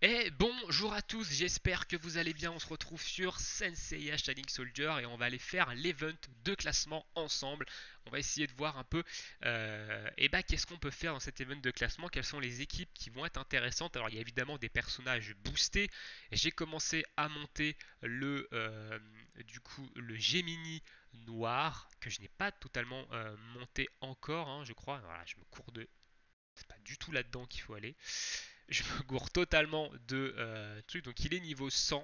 Et bonjour à tous, j'espère que vous allez bien. On se retrouve sur Senseiya Shining Soldier et on va aller faire l'event de classement ensemble. On va essayer de voir un peu qu'est-ce qu'on peut faire dans cet event de classement, quelles sont les équipes qui vont être intéressantes. Alors il y a évidemment des personnages boostés. J'ai commencé à monter le Gemini noir que je n'ai pas totalement monté encore, hein, je crois. Voilà, je me cours de... C'est pas du tout là-dedans qu'il faut aller. Je me gourre totalement de trucs. Donc il est niveau 100.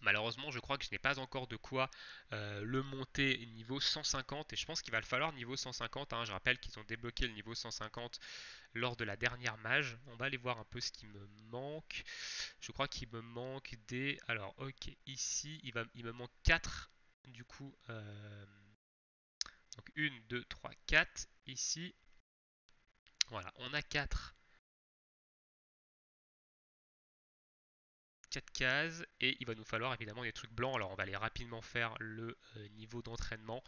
Malheureusement, je crois que je n'ai pas encore de quoi le monter niveau 150 et je pense qu'il va le falloir niveau 150, hein. Je rappelle qu'ils ont débloqué le niveau 150 lors de la dernière mage. On va aller voir un peu ce qui me manque. Je crois qu'il me manque des... Alors ok, ici il me manque 4 du coup. Donc 1, 2, 3, 4 ici. Voilà, on a 4 cases et il va nous falloir évidemment des trucs blancs. Alors on va aller rapidement faire le niveau d'entraînement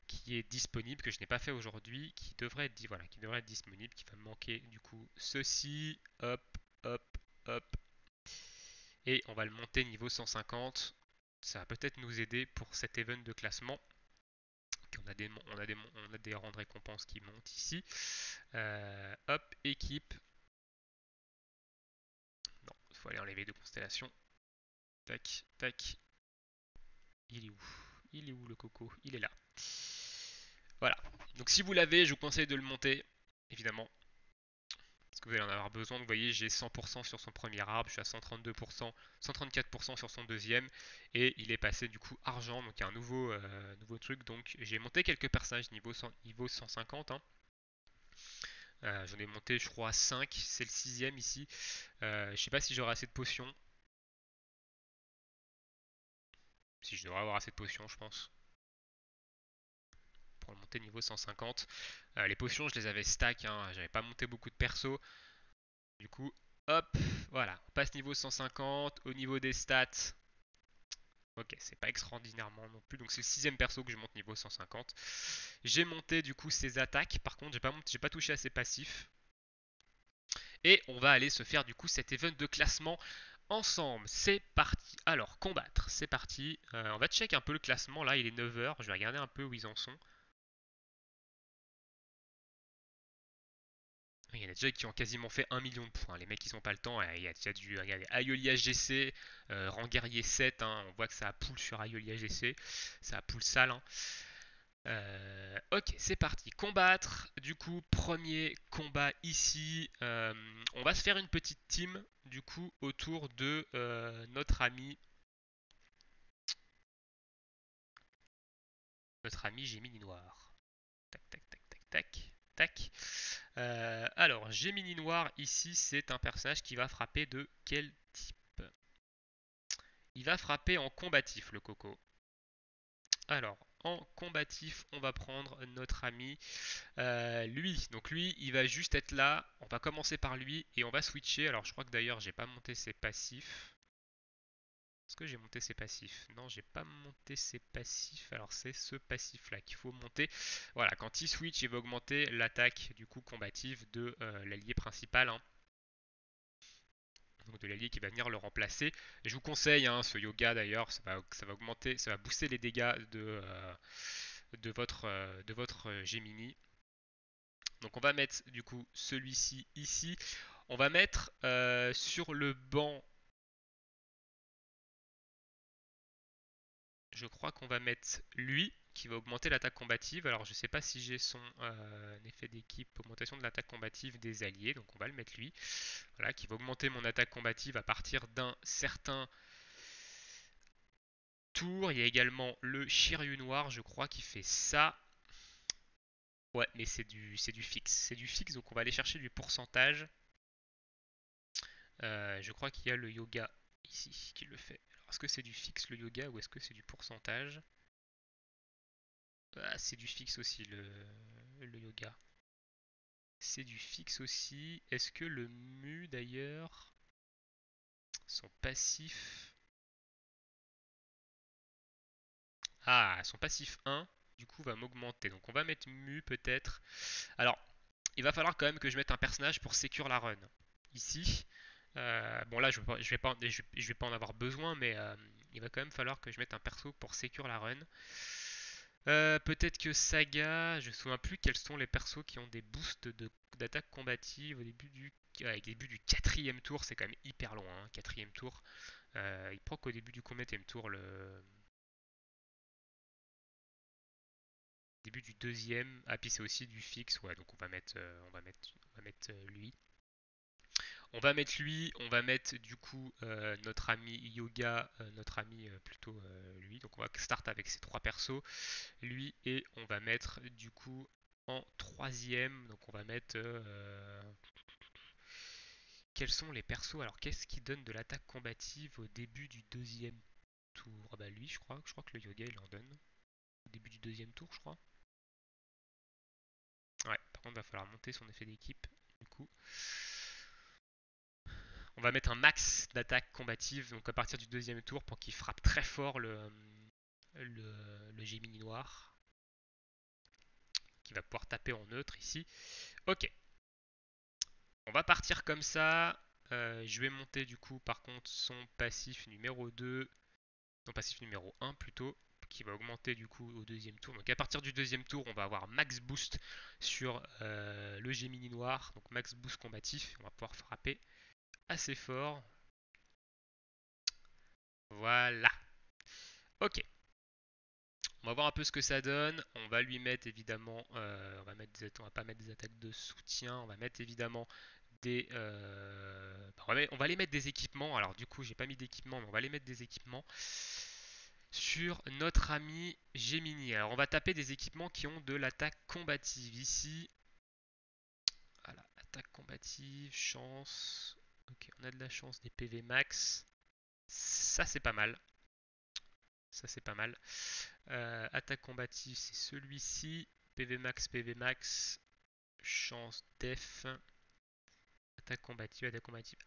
qui est disponible, que je n'ai pas fait aujourd'hui, qui devrait être voilà, qui devrait être disponible, qui va me manquer du coup ceci, hop, hop, hop, et on va le monter niveau 150. Ça va peut-être nous aider pour cet event de classement. On a des rangs de récompenses qui montent ici. Hop, équipe. Non, il faut aller enlever deux constellations. Tac, tac. Il est où? Il est où le coco? Il est là. Voilà. Donc si vous l'avez, je vous conseille de le monter, évidemment. Parce que vous allez en avoir besoin. Vous voyez, j'ai 100% sur son premier arbre, je suis à 132%, 134% sur son deuxième. Et il est passé du coup argent, donc il y a un nouveau truc. Donc j'ai monté quelques personnages niveau 150, hein. J'en ai monté je crois 5, c'est le sixième ici. Je sais pas si j'aurai assez de potions. Si je devrais avoir assez de potions, je pense, pour le monter niveau 150. Les potions, je les avais stack, hein. J'avais pas monté beaucoup de persos. Du coup, hop, voilà, on passe niveau 150. Au niveau des stats, ok, c'est pas extraordinairement non plus. Donc c'est le sixième perso que je monte niveau 150. J'ai monté du coup ses attaques. Par contre, j'ai pas touché à ses passifs. Et on va aller se faire du coup cet event de classement ensemble. C'est parti. Alors, combattre, c'est parti. On va check un peu le classement. Là, il est 9h. Je vais regarder un peu où ils en sont. Il y en a déjà qui ont quasiment fait 1 million de points. Les mecs, ils ont pas le temps. Il y a déjà du. Regardez, Aiolia GC, rang guerrier 7, hein. On voit que ça a pull sur Aiolia GC. Ça a pull sale, hein. Ok, c'est parti. Combattre. Du coup, premier combat ici. On va se faire une petite team, du coup, autour de notre ami Gemini Noir. Tac, tac, tac, tac, tac, tac. Alors, Gemini Noir, ici, c'est un personnage qui va frapper de quel type? Il va frapper en combatif, le coco. Alors, en combatif, on va prendre notre ami lui. Donc lui, il va juste être là. On va commencer par lui et on va switcher. Alors, je crois que d'ailleurs, j'ai pas monté ses passifs. Est-ce que j'ai monté ses passifs? Non, j'ai pas monté ses passifs. Alors, c'est ce passif-là qu'il faut monter. Voilà, quand il switch, il va augmenter l'attaque du coup combative de l'allié principal, hein. Donc de l'allié qui va venir le remplacer. Et je vous conseille, hein, ce yoga d'ailleurs, ça va augmenter, ça va booster les dégâts de votre Gemini. Donc on va mettre du coup celui-ci ici. On va mettre sur le banc, je crois qu'on va mettre lui qui va augmenter l'attaque combative. Alors je sais pas si j'ai son effet d'équipe, augmentation de l'attaque combative des alliés. Donc on va le mettre lui. Voilà, qui va augmenter mon attaque combative à partir d'un certain tour. Il y a également le Shiryu noir, je crois, qui fait ça. Ouais, mais c'est du fixe. C'est du fixe, donc on va aller chercher du pourcentage. Je crois qu'il y a le yoga ici qui le fait. Alors, est-ce que c'est du fixe le yoga ou est-ce que c'est du pourcentage? Ah, c'est du fixe aussi le yoga. C'est du fixe aussi. Est-ce que le mu d'ailleurs, son passif. Ah, son passif 1, du coup, va m'augmenter. Donc on va mettre mu peut-être. Alors, il va falloir quand même que je mette un personnage pour sécure la run. Ici. Bon là je vais pas en avoir besoin, mais il va quand même falloir que je mette un perso pour sécure la run. Peut-être que Saga, je me souviens plus quels sont les persos qui ont des boosts d'attaque combative au début du quatrième tour, c'est quand même hyper long, hein, quatrième tour. Il prend qu'au début du combienième tour le début du deuxième. Ah puis c'est aussi du fixe, ouais, donc lui. On va mettre du coup notre ami Yoga, notre ami plutôt lui. Donc on va start avec ces trois persos, lui, et on va mettre du coup en troisième. Donc on va mettre quels sont les persos. Alors qu'est-ce qui donne de l'attaque combative au début du deuxième tour? Ah bah lui, je crois que le Yoga il en donne au début du deuxième tour, je crois. Ouais, par contre, il va falloir monter son effet d'équipe. Du coup, on va mettre un max d'attaque combative, donc à partir du deuxième tour, pour qu'il frappe très fort le Gemini noir, qui va pouvoir taper en neutre ici. Ok, on va partir comme ça. Je vais monter du coup, par contre, son passif numéro 2, son passif numéro 1 plutôt, qui va augmenter du coup au deuxième tour. Donc à partir du deuxième tour, on va avoir max boost sur le Gemini noir, donc max boost combatif. On va pouvoir frapper assez fort. Voilà. Ok. On va voir un peu ce que ça donne. On va lui mettre évidemment, on va pas mettre des attaques de soutien. On va mettre évidemment des, on va les mettre des équipements. Alors du coup, j'ai pas mis d'équipement, mais on va les mettre des équipements sur notre ami Gemini. Alors on va taper des équipements qui ont de l'attaque combative ici. Voilà, attaque combative, chance. Ok, on a de la chance, des PV max. Ça c'est pas mal. Ça c'est pas mal. Attaque combative, c'est celui-ci. PV max, chance def. Attaque combative,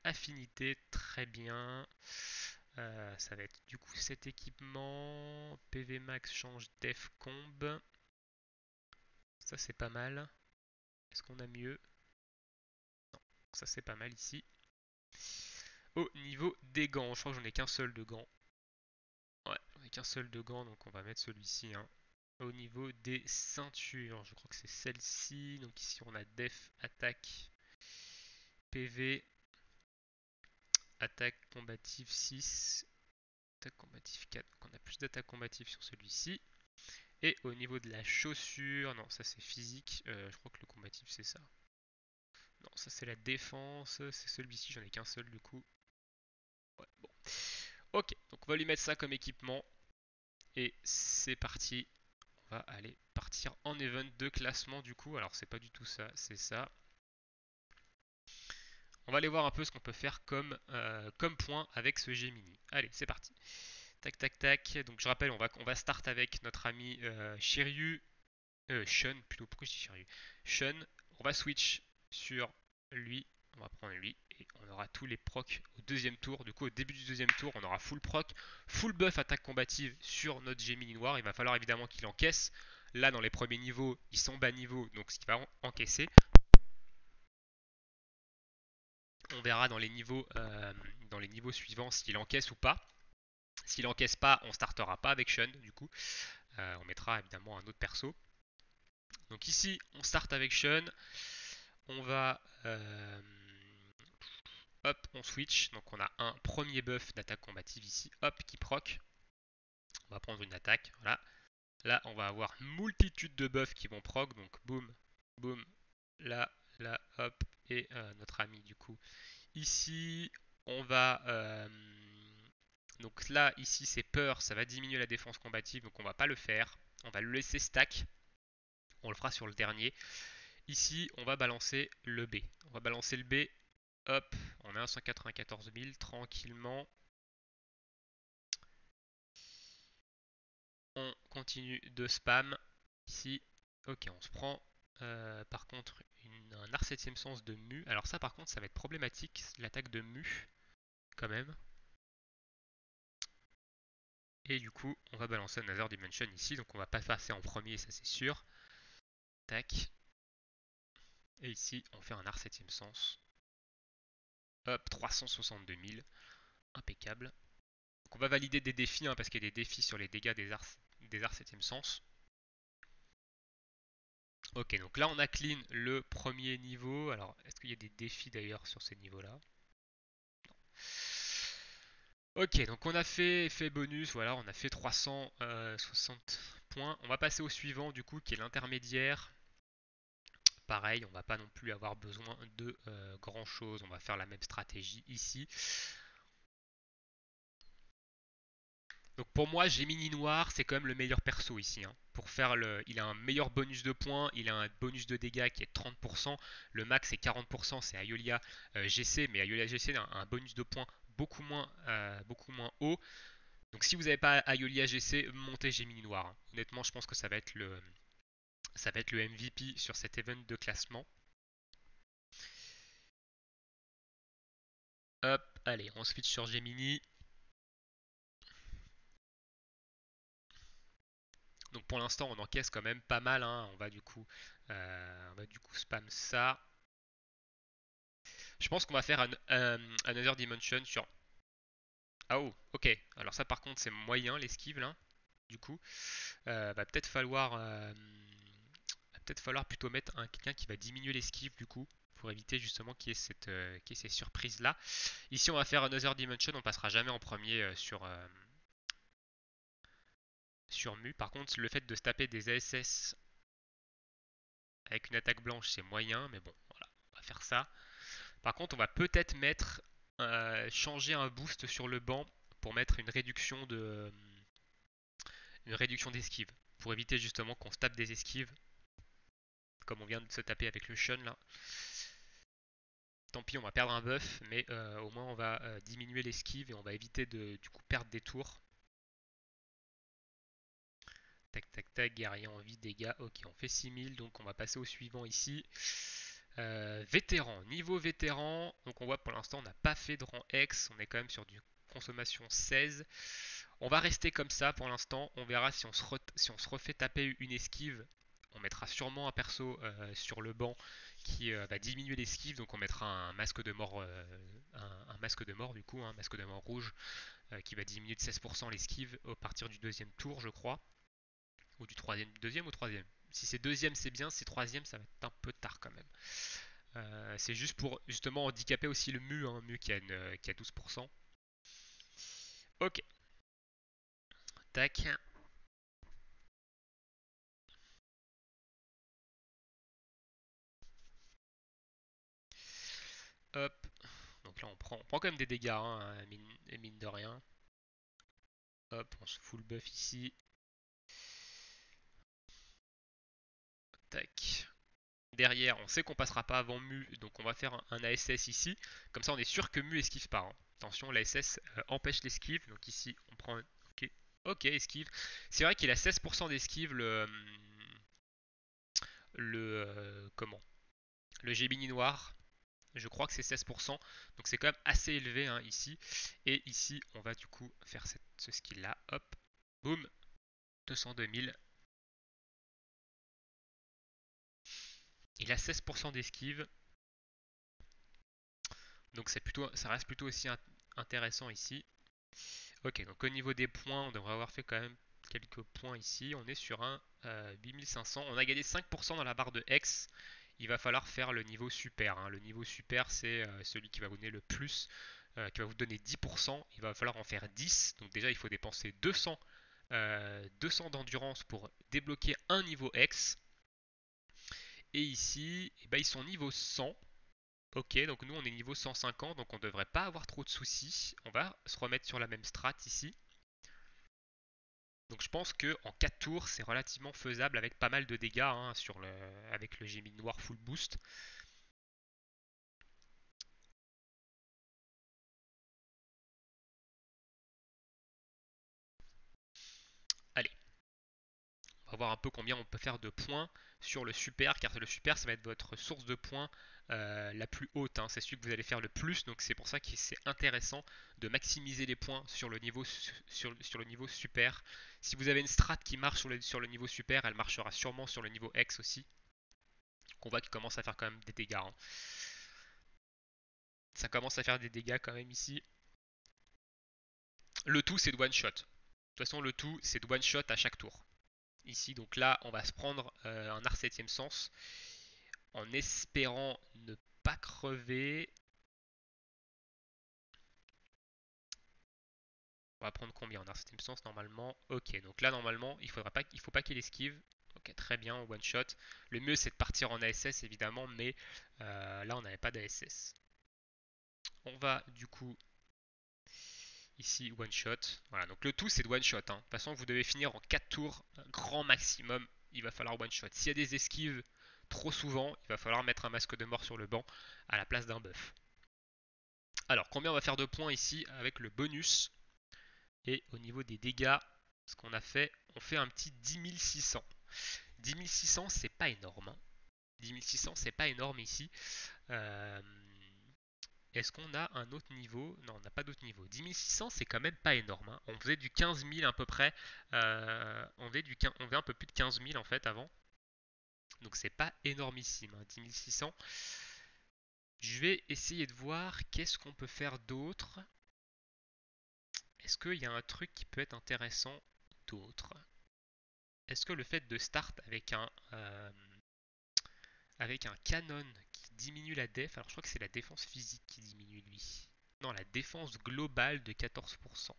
affinité, très bien. Ça va être du coup cet équipement. PV max, change def comb. Ça c'est pas mal. Est-ce qu'on a mieux? Non, ça c'est pas mal ici. Au niveau des gants, je crois que j'en ai qu'un seul de gants. Ouais, j'en ai qu'un seul de gants, donc on va mettre celui-ci, hein. Au niveau des ceintures, je crois que c'est celle-ci. Donc ici on a def, attaque, PV, attaque combative 6, attaque combative 4. Donc on a plus d'attaque combative sur celui-ci. Et au niveau de la chaussure, non, ça c'est physique. Je crois que le combatif c'est ça. Non, ça c'est la défense. C'est celui-ci, j'en ai qu'un seul du coup. Ouais, bon. Ok, donc on va lui mettre ça comme équipement. Et c'est parti. On va aller partir en event de classement du coup. Alors c'est pas du tout ça, c'est ça. On va aller voir un peu ce qu'on peut faire comme point avec ce Gemini. Allez, c'est parti. Tac, tac, tac. Donc je rappelle, on va start avec notre ami Shiryu. Shun, plutôt, pourquoi je dis Shiryu? Shun, on va switch sur lui. On va prendre lui et on aura tous les procs au deuxième tour. Du coup, au début du deuxième tour, on aura full proc, full buff attaque combative sur notre Gemini noir. Il va falloir évidemment qu'il encaisse. Là, dans les premiers niveaux, ils sont bas niveau, donc ce qu'il va encaisser. On verra dans les niveaux suivants s'il encaisse ou pas. S'il encaisse pas, on startera pas avec Shun du coup. On mettra évidemment un autre perso. Donc ici, on start avec Shun. On va hop, on switch. Donc on a un premier buff d'attaque combative ici, hop, qui proc. On va prendre une attaque, voilà. Là, on va avoir une multitude de buffs qui vont proc. Donc boum, boum, là, là, hop, et notre ami du coup ici, on va donc là, ici, c'est peur, ça va diminuer la défense combative, donc on va pas le faire. On va le laisser stack. On le fera sur le dernier. Ici, on va balancer le B. On va balancer le B. Hop, on a un 194 000 tranquillement. On continue de spam. Ici, ok, on se prend par contre un art 7ème sens de mu. Alors ça par contre ça va être problématique, l'attaque de mu quand même. Et du coup, on va balancer Another Dimension ici, donc on va pas passer en premier, ça c'est sûr. Tac. Et ici, on fait un art 7ème sens. Hop, 362 000. Impeccable. Donc on va valider des défis, hein, parce qu'il y a des défis sur les dégâts des arts 7ème sens. Ok, donc là on a clean le premier niveau. Alors, est-ce qu'il y a des défis d'ailleurs sur ces niveaux-là? Ok, donc on a fait effet bonus, voilà, on a fait 360 points. On va passer au suivant du coup, qui est l'intermédiaire. Pareil, on va pas non plus avoir besoin de grand chose. On va faire la même stratégie ici. Donc pour moi, Gemini Noir, c'est quand même le meilleur perso ici, hein. Pour faire il a un meilleur bonus de points, il a un bonus de dégâts qui est 30%, le max est 40%, c'est Aiolia GC, mais Aiolia GC a un bonus de points beaucoup moins haut. Donc si vous n'avez pas Aiolia GC, montez Gemini Noir, hein. Honnêtement, je pense que ça va être le MVP sur cet event de classement. Hop, allez, on switch sur Gemini. Donc pour l'instant, on encaisse quand même pas mal, hein. On va du coup spam ça. Je pense qu'on va faire un Another Dimension sur. Ah oh, ok. Alors ça par contre c'est moyen l'esquive là. Du coup, va peut-être falloir plutôt mettre quelqu'un qui va diminuer l'esquive du coup, pour éviter justement qu'il y ait ces surprises là. Ici on va faire Another Dimension, on passera jamais en premier sur Mu. Par contre, le fait de se taper des ASS avec une attaque blanche c'est moyen, mais bon, voilà, on va faire ça. Par contre, on va peut-être changer un boost sur le banc pour mettre une réduction d'esquive, pour éviter justement qu'on se tape des esquives, comme on vient de se taper avec le Shun là. Tant pis, on va perdre un buff, mais au moins on va diminuer l'esquive et on va éviter de du coup perdre des tours. Tac tac tac, guerrier en vie, dégâts, ok, on fait 6000, donc on va passer au suivant ici. Vétéran, niveau vétéran, donc on voit pour l'instant on n'a pas fait de rang X, on est quand même sur du consommation 16. On va rester comme ça pour l'instant, on verra si on se refait taper une esquive. On mettra sûrement un perso sur le banc qui va diminuer l'esquive, donc on mettra un masque de mort, un masque de mort du coup, un masque de mort rouge qui va diminuer de 16% l'esquive à partir du deuxième tour je crois, ou du troisième, deuxième ou troisième. Si c'est deuxième c'est bien, si c'est troisième ça va être un peu tard quand même. C'est juste pour justement handicaper aussi le Mu, hein, Mu qui a 12%. Ok, tac. Hop. Donc là on prend quand même des dégâts, hein, mine de rien. Hop, on se full buff ici. Tac. Derrière, on sait qu'on passera pas avant Mu, donc on va faire un ASS ici. Comme ça on est sûr que Mu esquive pas, hein. Attention, l'ASS empêche l'esquive, donc ici on prend. Ok, ok, esquive. C'est vrai qu'il a 16% d'esquive comment? Le Gemini noir. Je crois que c'est 16%, donc c'est quand même assez élevé, hein, ici. Et ici, on va du coup faire ce skill là. Hop, boum, 202 000. Il a 16% d'esquive, donc ça reste plutôt aussi intéressant ici. Ok, donc au niveau des points, on devrait avoir fait quand même quelques points ici. On est sur un 8500. On a gagné 5% dans la barre de X. Il va falloir faire le niveau super, hein. Le niveau super, c'est celui qui va vous donner le plus, qui va vous donner 10%. Il va falloir en faire 10. Donc déjà, il faut dépenser 200 d'endurance pour débloquer un niveau X. Et ici, eh ben, ils sont niveau 100. Ok, donc nous on est niveau 150, donc on devrait pas avoir trop de soucis. On va se remettre sur la même strat ici. Donc je pense que en 4 tours, c'est relativement faisable avec pas mal de dégâts, hein, avec le Gemini Noir full boost. Allez, on va voir un peu combien on peut faire de points sur le super, car le super ça va être votre source de points la plus haute, hein. C'est celui que vous allez faire le plus, donc c'est pour ça que c'est intéressant de maximiser les points sur le niveau, sur le niveau super. Si vous avez une strat qui marche sur le niveau super, elle marchera sûrement sur le niveau X aussi. On voit qu'il commence à faire quand même des dégâts, hein. Ça commence à faire des dégâts quand même ici. Le tout, c'est de one shot. De toute façon, le tout, c'est de one shot à chaque tour. Ici, donc là, on va se prendre un art 7ème sens en espérant ne pas crever. On va prendre combien en art 7ème sens normalement? Ok, donc là, normalement, il faut pas qu'il esquive. Ok, très bien, one shot. Le mieux, c'est de partir en ASS évidemment, mais là, on n'avait pas d'ASS. On va du coup ici one shot. Voilà, donc le tout c'est de one shot. De toute façon, vous devez finir en 4 tours, grand maximum. Il va falloir one shot. S'il y a des esquives trop souvent, il va falloir mettre un masque de mort sur le banc à la place d'un buff. Alors, combien on va faire de points ici avec le bonus? Et au niveau des dégâts, ce qu'on a fait, on fait un petit 10 600. 10 600, c'est pas énorme. 10 600, c'est pas énorme ici. Euh, Est-ce qu'on a un autre niveau? Non, on n'a pas d'autre niveau. 10 600, c'est quand même pas énorme. On faisait du 15 000 à peu près. On faisait un peu plus de 15 000 en fait avant. Donc c'est pas énormissime. 10 600. Je vais essayer de voir qu'est-ce qu'on peut faire d'autre. Est-ce qu'il y a un truc qui peut être intéressant d'autre? Est-ce que le fait de start avec un canon qui diminue la def, alors je crois que c'est la défense physique qui diminue lui. Non, la défense globale de 14%.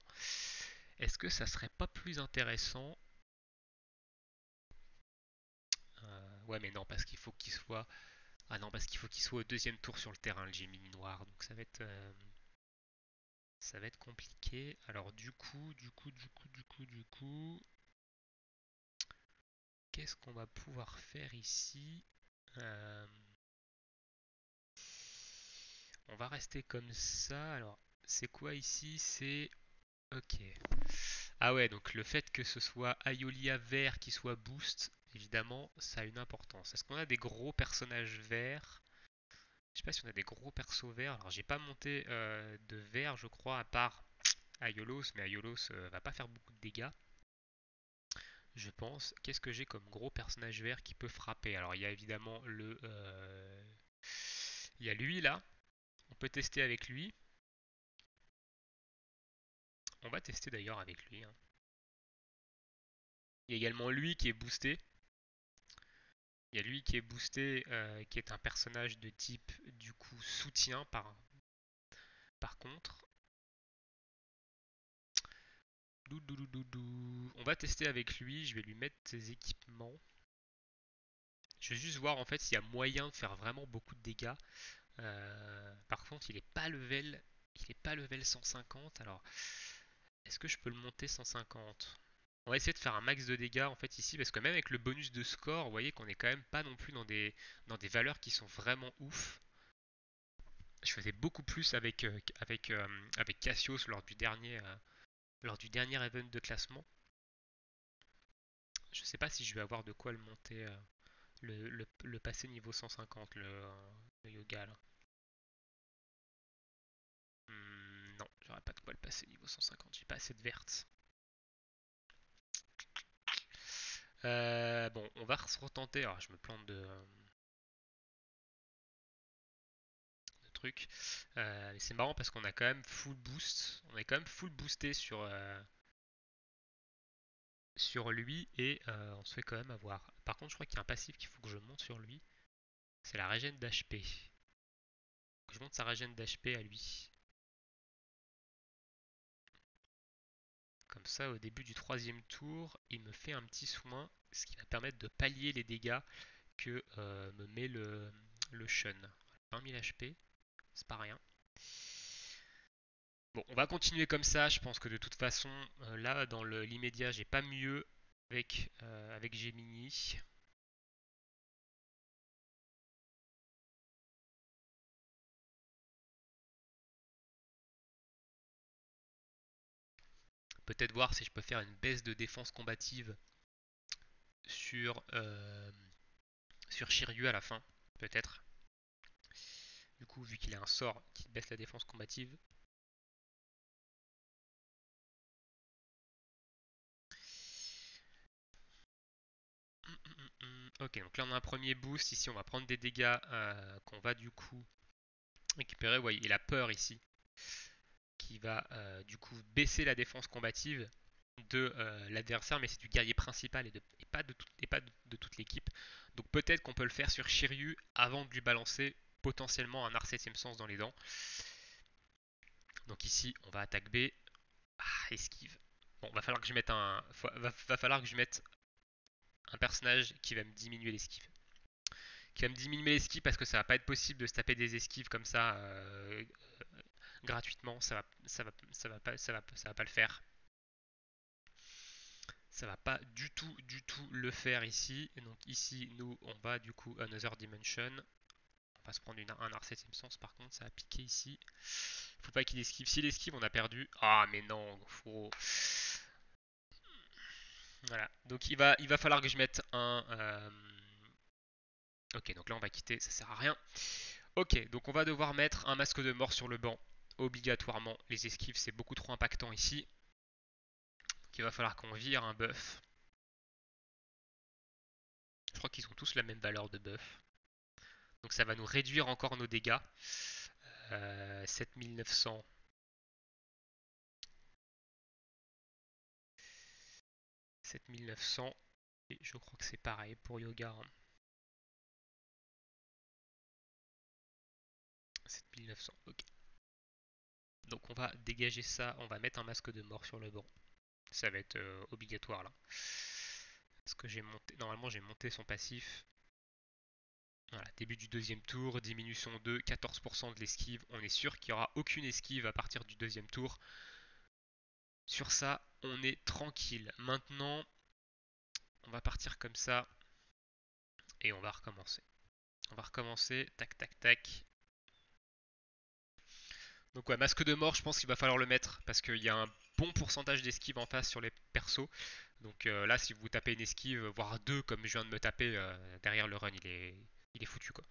Est-ce que ça serait pas plus intéressant? Ouais, mais non, parce qu'il faut qu'il soit. Ah non, parce qu'il faut qu'il soit au deuxième tour sur le terrain, le Gemini noir. Donc ça va être compliqué. Alors du coup, qu'est-ce qu'on va pouvoir faire ici? Euh, on va rester comme ça. Alors, c'est quoi ici? C'est ok. Ah ouais, donc le fait que ce soit Aiolia vert qui soit boost, évidemment, ça a une importance. Est-ce qu'on a des gros personnages verts? Je sais pas si on a des gros persos verts. Alors j'ai pas monté de vert, je crois, à part Aiolos, mais Aiolos va pas faire beaucoup de dégâts, je pense. Qu'est-ce que j'ai comme gros personnage vert qui peut frapper? Alors il y a évidemment il y a lui là. On peut tester avec lui. On va tester d'ailleurs avec lui. Il y a également lui qui est boosté. Il y a lui qui est boosté, qui est un personnage de type du coup soutien par contre. On va tester avec lui, je vais lui mettre ses équipements. Je vais juste voir en fait s'il y a moyen de faire vraiment beaucoup de dégâts. Par contre, il est pas level 150. Alors, est-ce que je peux le monter 150? On va essayer de faire un max de dégâts en fait ici parce que même avec le bonus de score, vous voyez qu'on est quand même pas non plus dans des valeurs qui sont vraiment ouf. Je faisais beaucoup plus avec Cassius lors du dernier event de classement. Je sais pas si je vais avoir de quoi le monter, le passer niveau 150, le yoga là. Non, j'aurais pas de quoi le passer niveau 150, j'ai pas assez de vertes. Bon, on va se retenter. Alors, je me plante de trucs. C'est marrant parce qu'on a quand même full boost. On est quand même full boosté sur lui et on se fait quand même avoir. Par contre, je crois qu'il y a un passif qu'il faut que je monte sur lui. C'est la régène d'HP. Je monte sa régène d'HP à lui. Comme ça, au début du troisième tour, il me fait un petit soin, ce qui va permettre de pallier les dégâts que me met le Shun. 20 000 HP, c'est pas rien. Bon, on va continuer comme ça. Je pense que de toute façon, là, dans l'immédiat, j'ai pas mieux avec Gemini. Peut-être voir si je peux faire une baisse de défense combative sur Shiryu à la fin. Peut-être. Du coup, vu qu'il a un sort qui baisse la défense combative. Ok, donc là on a un premier boost. Ici, on va prendre des dégâts qu'on va du coup Récupérer, ouais, il a peur ici, qui va du coup baisser la défense combative de l'adversaire, mais c'est du guerrier principal et pas, de toute l'équipe. Donc peut-être qu'on peut le faire sur Shiryu avant de lui balancer potentiellement un art 7ème sens dans les dents. Donc ici, on va attaque B. Ah, esquive. Bon, va falloir que je mette va falloir que je mette un personnage qui va me diminuer l'esquive. Qui va me diminuer l'esquive parce que ça va pas être possible de se taper des esquives comme ça gratuitement. Ça va pas le faire. Ça va pas du tout le faire ici. Et donc ici, nous, on va du coup Another Dimension. On va se prendre un art 7ème sens par contre, ça va piquer ici. Faut pas qu'il esquive. S'il esquive, on a perdu. Ah mais non, faut... Voilà. Donc il va falloir que je mette un... Ok, donc là on va quitter, ça sert à rien. Ok, donc on va devoir mettre un masque de mort sur le banc. Obligatoirement. Les esquives, c'est beaucoup trop impactant ici. Donc il va falloir qu'on vire un buff. Je crois qu'ils ont tous la même valeur de buff. Donc ça va nous réduire encore nos dégâts. 7900. 7900. Et je crois que c'est pareil pour Yoga. 7900, ok. Donc on va dégager ça, on va mettre un masque de mort sur le banc. Ça va être obligatoire là. Parce que j'ai monté, normalement j'ai monté son passif. Voilà, début du deuxième tour, diminution de 14% de l'esquive. On est sûr qu'il n'y aura aucune esquive à partir du deuxième tour. Sur ça, on est tranquille. Maintenant, on va partir comme ça et on va recommencer. On va recommencer, tac tac tac. Donc ouais, masque de mort, je pense qu'il va falloir le mettre parce qu'il y a un bon pourcentage d'esquive en face sur les persos. Donc là, si vous tapez une esquive, voire deux comme je viens de me taper derrière le run, il est foutu quoi.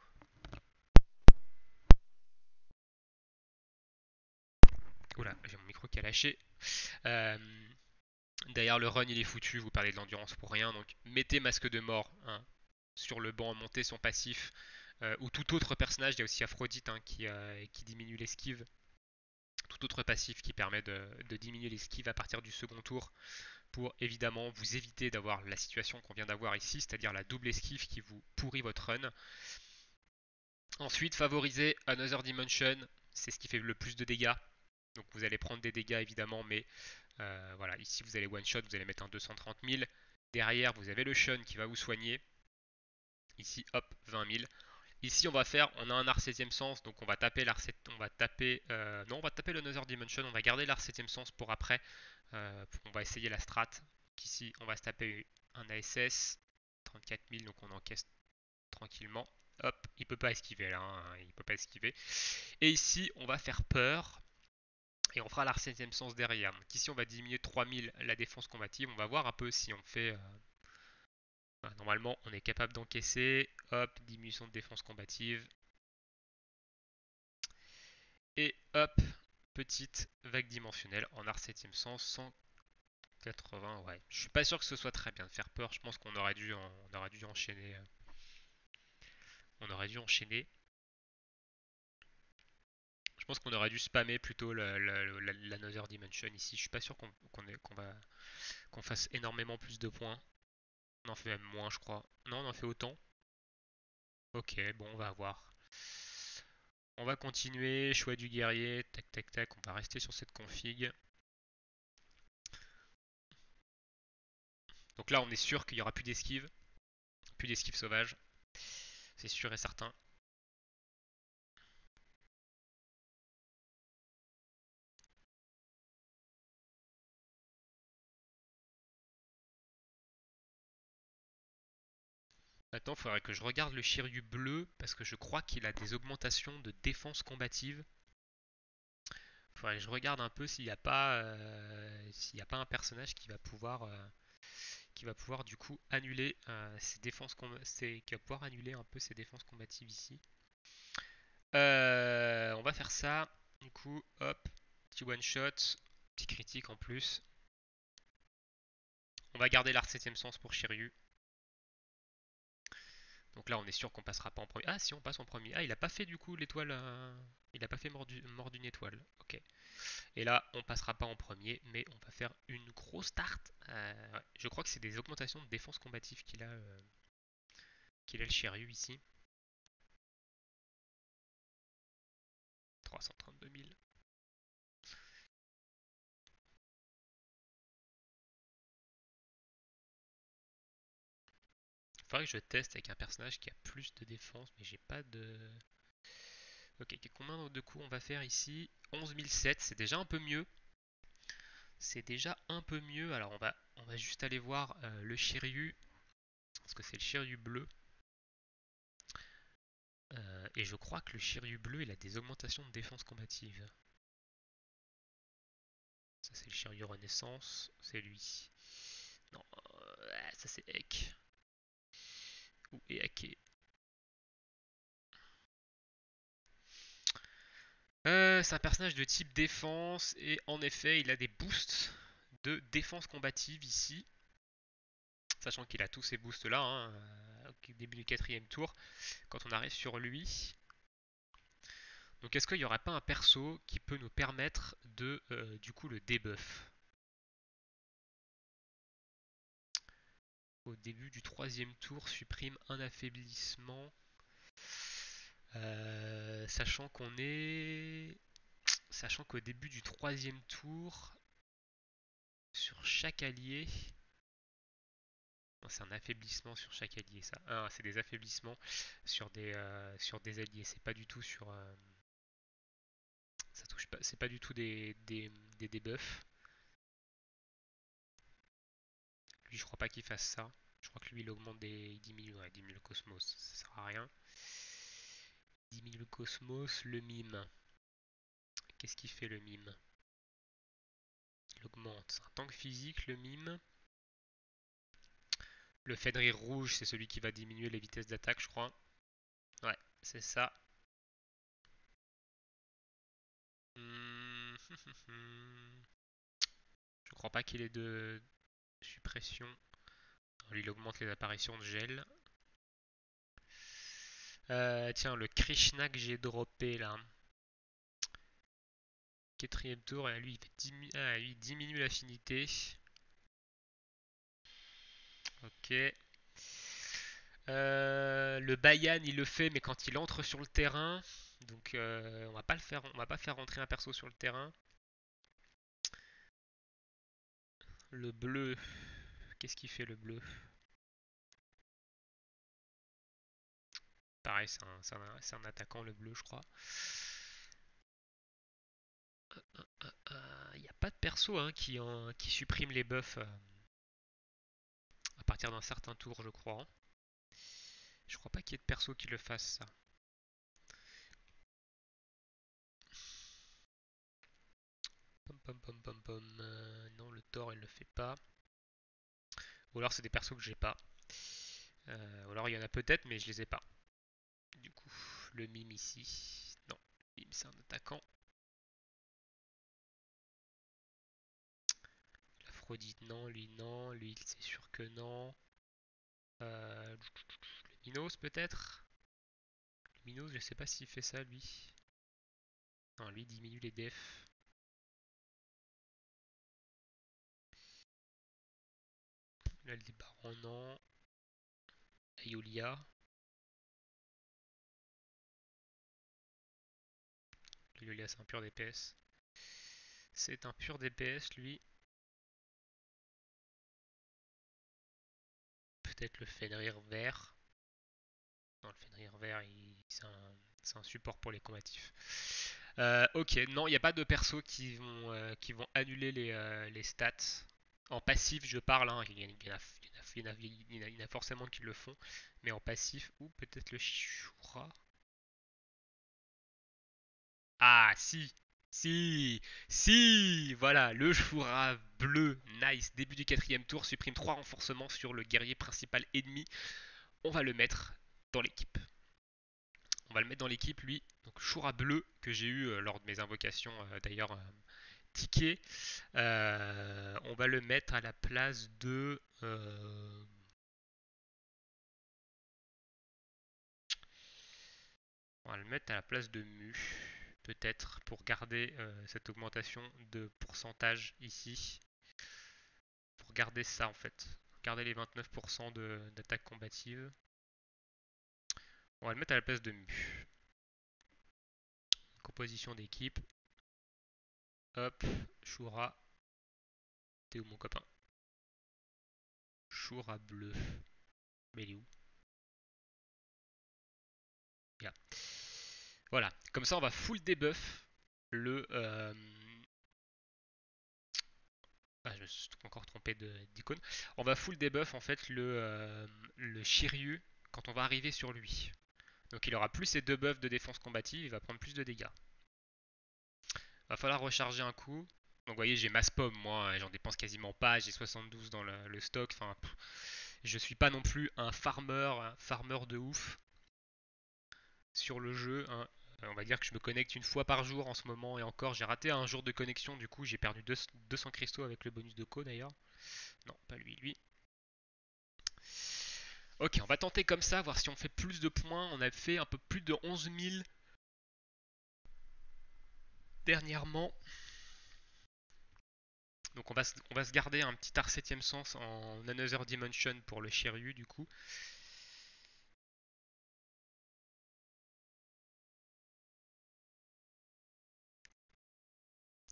Oula, j'ai mon micro qui a lâché. Euh, Derrière le run, il est foutu, vous perdez de l'endurance pour rien. Donc mettez masque de mort hein, sur le banc, montez son passif. Ou tout autre personnage, il y a aussi Aphrodite hein, qui diminue l'esquive. Tout autre passif qui permet de diminuer l'esquive à partir du second tour pour évidemment vous éviter d'avoir la situation qu'on vient d'avoir ici, c'est-à-dire la double esquive qui vous pourrit votre run. Ensuite, favoriser Another Dimension, c'est ce qui fait le plus de dégâts. Donc vous allez prendre des dégâts évidemment, mais voilà, ici vous allez one shot, vous allez mettre un 230 000. Derrière, vous avez le Shun qui va vous soigner. Ici, hop, 20 000. Ici, on a un art 7ème sens, donc on va taper l'art 7, on va taper, non, on va taper le Another Dimension, on va garder l'art 7ème sens pour après, on va essayer la strat. Donc ici, on va se taper un ASS, 34 000, donc on encaisse tranquillement. Hop, il peut pas esquiver là, hein, il peut pas esquiver. Et ici, on va faire peur. Et on fera l'art 7ème sens derrière. Donc ici, on va diminuer 3000 la défense combative. On va voir un peu si on fait... voilà, normalement, on est capable d'encaisser. Hop, diminution de défense combative. Et hop, petite vague dimensionnelle en art 7ème sens, 180. Ouais, je suis pas sûr que ce soit très bien de faire peur. Je pense qu'on aurait on aurait dû enchaîner. On aurait dû enchaîner. Je pense qu'on aurait dû spammer plutôt l'Another Dimension ici. Je suis pas sûr qu'on fasse énormément plus de points. On en fait même moins, je crois. Non, on en fait autant. Ok, bon, on va voir. On va continuer. Choix du guerrier. Tac, tac, tac. On va rester sur cette config. Donc là, on est sûr qu'il n'y aura plus d'esquive. Plus d'esquive sauvage. C'est sûr et certain. Maintenant, il faudrait que je regarde le Shiryu bleu parce que je crois qu'il a des augmentations de défense combative. Il faudrait que je regarde un peu s'il n'y a pas un personnage qui va pouvoir du coup annuler ses défenses qui va pouvoir annuler un peu ses défenses combatives ici. On va faire ça. Du coup, hop, petit one shot, petit critique en plus. On va garder l'art 7ème sens pour Shiryu. Donc là, on est sûr qu'on passera pas en premier. Ah, si, on passe en premier. Ah, il a pas fait du coup l'étoile. Il a pas fait mort d'une étoile. Ok. Et là, on passera pas en premier, mais on va faire une grosse start. Ouais. Je crois que c'est des augmentations de défense combative qu'il a le Shiryu ici. 332 000. Faudrait que je teste avec un personnage qui a plus de défense, mais j'ai pas de. Ok, combien de coups on va faire ici? 11 007, c'est déjà un peu mieux. C'est déjà un peu mieux. Alors on va juste aller voir le Shiryu, parce que c'est le Shiryu bleu. Et je crois que le Shiryu bleu, il a des augmentations de défense combative. Ça c'est le Shiryu Renaissance, c'est lui. Non, ça c'est Ek. Ou Eake. C'est un personnage de type défense, et en effet, il a des boosts de défense combative ici. Sachant qu'il a tous ces boosts là, hein, au début du quatrième tour, quand on arrive sur lui. Donc est-ce qu'il n'y aurait pas un perso qui peut nous permettre de du coup le debuff au début du troisième tour, supprime un affaiblissement, sachant qu'on est, sachant qu'au début du troisième tour, sur chaque allié, c'est un affaiblissement sur chaque allié ça. Ah, c'est des affaiblissements sur des alliés, c'est pas du tout sur, ça touche pas, c'est pas du tout des debuffs. Lui, je crois pas qu'il fasse ça. Je crois que lui, il augmente il diminue, ouais, il diminue le cosmos, ça sert à rien. Il diminue le cosmos, le mime. Qu'est-ce qu'il fait le mime? Il augmente. C'est un tank physique, le mime. Le Fenrir rouge, c'est celui qui va diminuer les vitesses d'attaque, je crois. Ouais, c'est ça. Hmm, Je crois pas qu'il ait de suppression. Lui, il augmente les apparitions de gel. Tiens, le Krishna que j'ai droppé là. Quatrième tour, et lui, il diminue l'affinité. Ok. Le Bayan, il le fait, mais quand il entre sur le terrain. Donc, on va pas faire rentrer un perso sur le terrain. Le bleu, qu'est-ce qu'il fait le bleu? Pareil, c'est un attaquant le bleu, je crois. Il n'y a pas de perso hein, qui supprime les buffs à partir d'un certain tour, je crois. Je crois pas qu'il y ait de perso qui le fasse ça. Pom pom pom pom pom. Non, le Thor il le fait pas. Ou alors c'est des persos que j'ai pas. Ou alors il y en a peut-être, mais je les ai pas. Du coup, le mime ici. Non, le mime c'est un attaquant. L'Aphrodite, non, lui c'est sûr que non. Le Minos peut-être. Le Minos, je sais pas s'il fait ça lui. Non, lui diminue les defs. Là, le débarrant, non. Aeolia. Aeolia, c'est un pur DPS. C'est un pur DPS, lui. Peut-être le Fenrir vert. Non, le Fenrir vert, c'est un support pour les combatifs. Ok, non, il n'y a pas de persos qui vont annuler les stats. En passif, je parle, hein, il y en a forcément qui le font. Mais en passif, ou peut-être le Shura. Ah, si, si, si, voilà, le Shura bleu, nice. Début du quatrième tour, supprime 3 renforcements sur le guerrier principal ennemi. On va le mettre dans l'équipe. On va le mettre dans l'équipe, lui. Donc, Shura bleu, que j'ai eu lors de mes invocations, d'ailleurs, ticket. On va le mettre à la place de. On va le mettre à la place de mu, peut-être, pour garder cette augmentation de pourcentage ici. Pour garder ça en fait. Garder les 29% d'attaque combative. On va le mettre à la place de mu. Composition d'équipe. Hop, Shura. T'es où mon copain? Shura bleu. Mais il est où? Là. Voilà, comme ça on va full debuff le... Ah, je me suis encore trompé d'icône. On va full debuff en fait le Shiryu quand on va arriver sur lui. Donc il aura plus ses deux buffs de défense combative, il va prendre plus de dégâts. Va falloir recharger un coup. Donc vous voyez, j'ai masse pomme moi, j'en dépense quasiment pas, j'ai 72 dans le stock. Enfin, je suis pas non plus un farmer de ouf sur le jeu, hein. On va dire que je me connecte une fois par jour en ce moment et encore j'ai raté un jour de connexion, du coup j'ai perdu 200 cristaux avec le bonus de co d'ailleurs. Non, pas lui, lui. Ok, on va tenter comme ça, voir si on fait plus de points. On a fait un peu plus de 11 000 dernièrement. Donc on va se garder un petit art 7ème sens en Another Dimension pour le Shiryu du coup.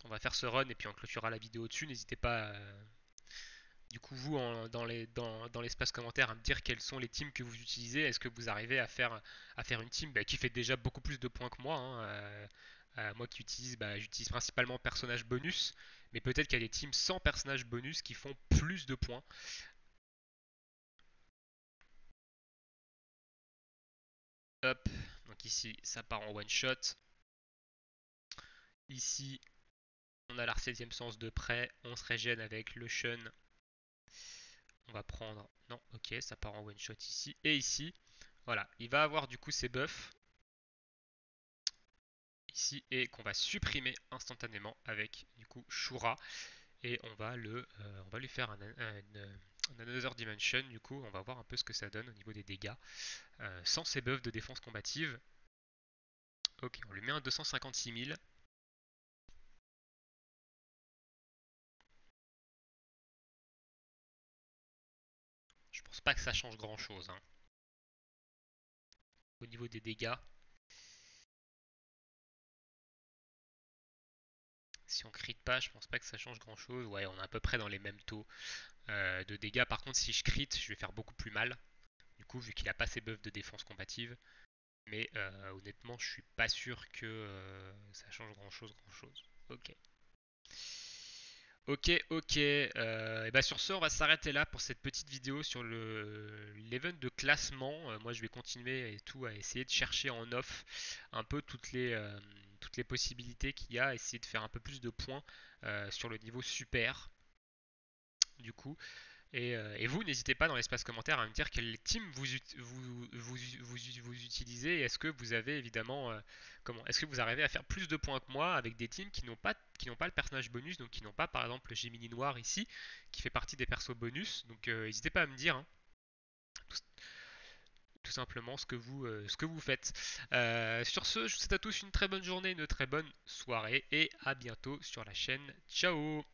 On va faire ce run et puis on clôturera la vidéo dessus. N'hésitez pas, du coup, vous, dans l'espace commentaire, à me dire quelles sont les teams que vous utilisez. Est-ce que vous arrivez à faire une team qui fait déjà beaucoup plus de points que moi, hein. Moi qui utilise, j'utilise principalement personnage bonus, mais peut-être qu'il y a des teams sans personnage bonus qui font plus de points. Hop, donc ici ça part en one shot. Ici on a l'art 7ème sens de près, on se régène avec le shun. On va prendre, non, ok, ça part en one shot ici. Et ici, voilà, il va avoir du coup ses buffs ici et qu'on va supprimer instantanément avec du coup Shura. Et on va lui faire un Another Dimension. Du coup, on va voir un peu ce que ça donne au niveau des dégâts sans ses buffs de défense combative. Ok, on lui met un 256 000. Je pense pas que ça change grand chose, hein. Au niveau des dégâts. Si on crit pas, je pense pas que ça change grand chose. Ouais, on est à peu près dans les mêmes taux de dégâts. Par contre, si je crit, je vais faire beaucoup plus mal. Du coup, vu qu'il a pas ses buffs de défense combative. Mais honnêtement, je suis pas sûr que ça change grand chose, grand chose. Ok. Ok, ok. Et bah sur ce, on va s'arrêter là pour cette petite vidéo sur l'event de classement. Moi, je vais continuer et tout à essayer de chercher en off un peu toutes les possibilités qu'il y a, essayer de faire un peu plus de points sur le niveau super. Du coup, et vous, n'hésitez pas dans l'espace commentaire à me dire quel team vous utilisez et est-ce que vous avez évidemment est-ce que vous arrivez à faire plus de points que moi avec des teams qui n'ont pas le personnage bonus, donc qui n'ont pas par exemple le Gemini Noir ici, qui fait partie des persos bonus. Donc n'hésitez pas à me dire, hein, tout, tout simplement ce que vous faites. Sur ce, je vous souhaite à tous une très bonne journée, une très bonne soirée et à bientôt sur la chaîne. Ciao!